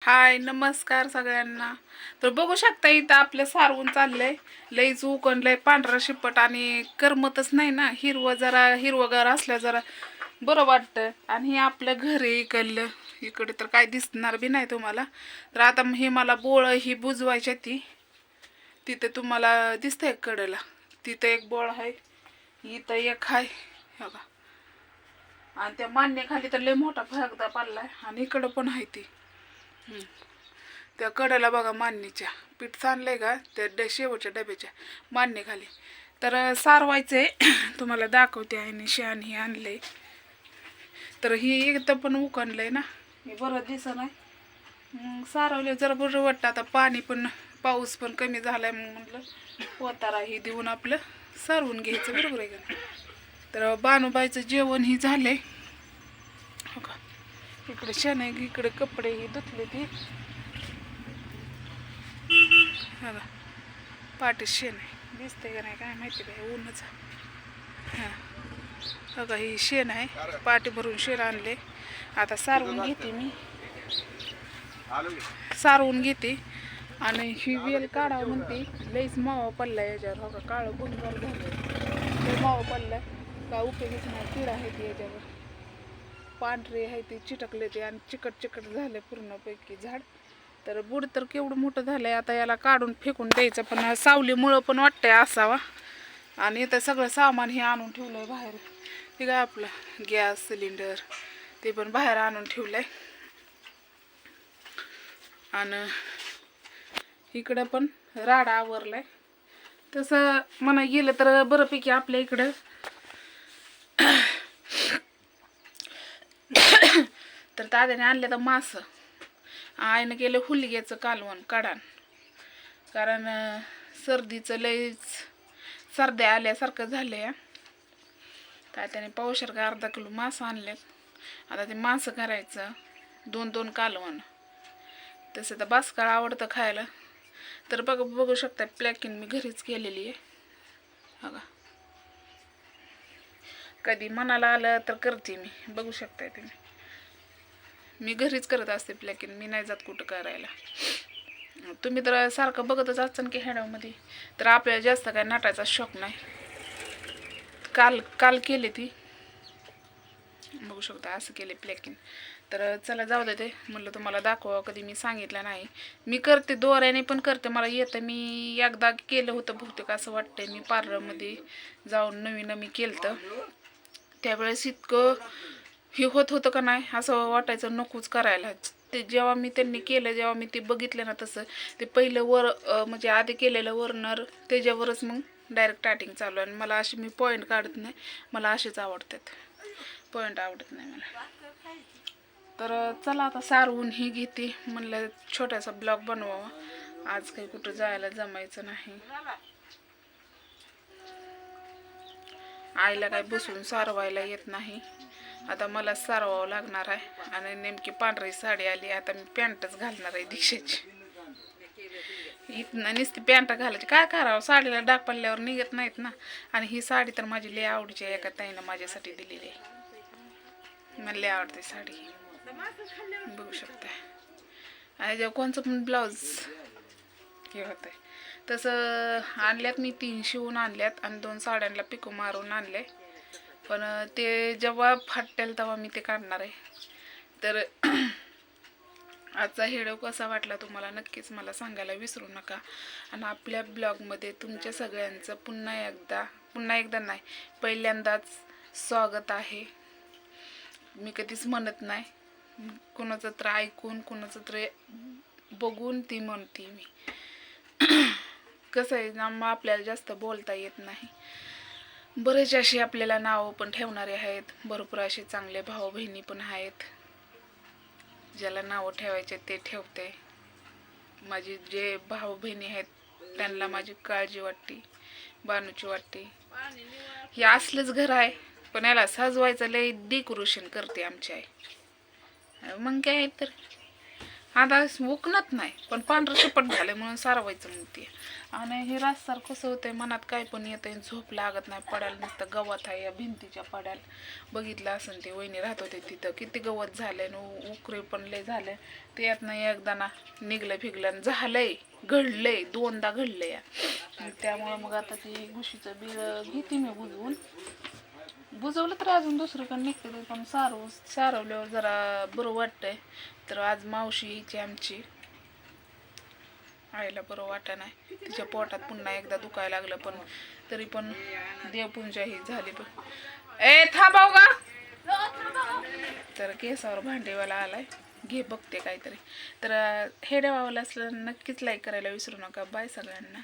हाय नमस्कार सगळ्यांना. तर बघू शकता इथं आपलं सारवून चाललंय. लईच उकणलंय पांढरा शिपट आणि करमतच नाही ना. हिरवगार असल्या जरा बरं वाटतं. आणि हे आपलं घर आहे इकडलं. इकडे तर काय दिसणार बी नाही तुम्हाला. तर आता हे मला बोळ ही बुजवायची ती तिथं तुम्हाला दिसतंय कडेला. तिथं एक बोळ आहे, इथं एक आहे बघा. आणि त्या मान्य खाली तर लय मोठा फगदा पडलाय आणि इकडं पण आहे ती. त्या कडेला बघा मान्नीच्या पीठ सांडलंय का त्या शेवटच्या डब्याच्या मान्य खाली. तर सारवायचंय तुम्हाला दाखवते आहे. शेण हे आणलंय तर ही एकदम पण उकणलंय ना, हे बरं दिसत नाही. सारवले जरा बरं वाटतं. आता पाणी पण पाऊस पण कमी झालाय मग म्हटलं पोतारा ही देऊन आपलं सारवून घ्यायचं, बरोबर आहे का. तर बानूबाईचं जेवण ही झालंय. हो का, इकडे शेण आहे, इकडे कपडे ही धुतले ती बघा. पाठी शेण आहे, दिसतंय का नाही काय माहिती काय, ऊनच. हां बघा ही शेण आहे, पाठी भरून शेण आणले. आता सारवून घेते मी, सारवून घेते. आणि ही वेल काढावं म्हणते, लईच मावा पडलाय याच्यावर. हो का, काळं गुंजार झालं, लई मावा पडलाय, काय उपयोगीच नाही. किड आहे ती याच्यावर, पांढरे आहे ती, चिटकले ते आणि चिकट चिकट झाले पूर्णपैकी झाड. तर बुड तर केवढं मोठं झालंय. आता याला काढून फेकून द्यायचं, पण सावलीमुळं पण वाटतंय असावा. आणि इथं सगळं सामान हे आणून ठेवलंय बाहेर. ते काय आपलं गॅस सिलेंडर ते पण बाहेर आणून ठेवलंय. आणि इकडं पण राडा आवरलाय. तसं म्हणा गेलं तर बऱ्यापैकी आपल्या इकडं तर दादाने आणले तर मास, आईनं केलं हुलग्याचं कालवण काढान. कारण सर्दीचं लईच सर्द्या आल्यासारखं झालंय. काय त्याने पावशेर का अर्धा किलो मास आणलेत. आता ते मास करायचं, 2-2 कालवण. तसं तर बासकाळ आवडतं खायला. तर बघू शकता प्लॅकिंग मी घरीच केलेली आहे बघा. कधी मनाला आलं तर करते मी, बघू शकताय तुम्ही. मी घरीच करत असते प्लॅकिंग, मी नाही जात कुठं करायला. तुम्ही तर सारखं बघतच असताना की हेडामध्ये. तर आपल्याला जास्त काय नाटायचा शौक नाही. काल केले ती, बघू शकता असं केले प्लॅकिंग. तर चला जाऊ दे, ते म्हटलं तुम्हाला दाखवा, कधी मी सांगितलं नाही. मी करते दोऱ्याने पण करते, मला येतं. मी एकदा केलं होतं बहुतेक असं वाटतंय, मी पार्लरमध्ये जाऊन नवीन मी केलं तर त्यावेळेस इतकं हे होत होतं का नाही, असं वाटायचं नकोच करायला. ते जेव्हा मी त्यांनी केलं, जेव्हा मी ते बघितलं ना, तसं ते पहिलं म्हणजे आधी केलेलं वरनर त्याच्यावरच मग डायरेक्ट टायटिंग चालू. आणि मला अशी मी पॉईंट काढत नाही, मला असेच आवडतात, पॉईंट आवडत नाही मला. तर चला आता सारवून ही घेते. म्हणलं छोटासा ब्लॉग बनवावा, आज काही कुठं जायला जमायचं नाही. आईला काय बसून सारवायला येत नाही, आता मला सारवावं लागणार आहे. आणि नेमकी पांढरी साडी आली, आता मी पॅन्टच घालणार आहे दीक्षाची. इथनं नुसती पॅन्ट घालायची, काय करावं, साडीला डाग पडल्यावर निघत नाहीत ना. आणि ही साडी तर माझी लय आवडीची आहे, एका ताईनं माझ्यासाठी दिलेली आहे. मला लय आवडते साडी, बघू शकता. आणि जेव्हा कोणचं पण ब्लाऊज हे होतं आहे. तसं आणल्यात मी 3 शिवून आणल्यात आणि 2 साड्यांना पिको मारून आणले. पण ते जेव्हा फाटेल तेव्हा मी ते काढणार आहे. तर आजचा व्हिडिओ कसा वाटला तुम्हाला नक्कीच मला सांगायला विसरू नका. आणि आपल्या ब्लॉगमध्ये तुमच्या सगळ्यांचं पुन्हा एकदा नाही, पहिल्यांदाच स्वागत आहे. मी कधीच म्हणत नाही, कुणाचं तर ऐकून कुणाचं तर बघून ती म्हणते मी. कसं आहे ना, मग आपल्याला जास्त बोलता येत नाही. बरेच असे आपल्याला नावं पण ठेवणारे आहेत, भरपूर असे चांगले भाऊ बहिणी पण आहेत. ज्याला नावं ठेवायचे ते ठेवते. माझी जे भाऊ बहिणी आहेत त्यांना माझी काळजी वाटते, बानूची वाटते. हे असलंच घर आहे, पण याला सजवायचं लय डेकोरेशन करते आमची आई. मग काय तर आता उकणत नाही पण पांढरं शिपट झालंय म्हणून सारवायचं म्हणते. आणि हे रास्तार कसं होतंय, मनात काय पण येतंय, झोप लागत नाही. पडायला नुसतं गवत आहे या भिंतीच्या पडायला. बघितलं असं ते वहिनी राहत होते तिथं किती गवत झालंय न उकरे पण लय झालंय. ते यात नाही एकदा ना निघलं फिगलं झालंय, घडलंय, 2दा घडलंय या. त्यामुळं मग आता ते घुशीचं बिळ घेते मी बुजवून. बुजवलं तर अजून दुसरीकडे निघते ते, पण सारवल्यावर जरा बरं वाटतंय. तर आज मावशी हिची आमची आईला बरं वाटत नाही, तिच्या पोटात पुन्हा एकदा दुखायला लागलं. पण तरी पण देवपूजा ही झाली. पण थांबाव का. तर केसावर भांडेवाला आलाय, घे बघते काहीतरी. तर हे देवावाला असलं नक्कीच लाईक करायला विसरू नका. बाय सगळ्यांना.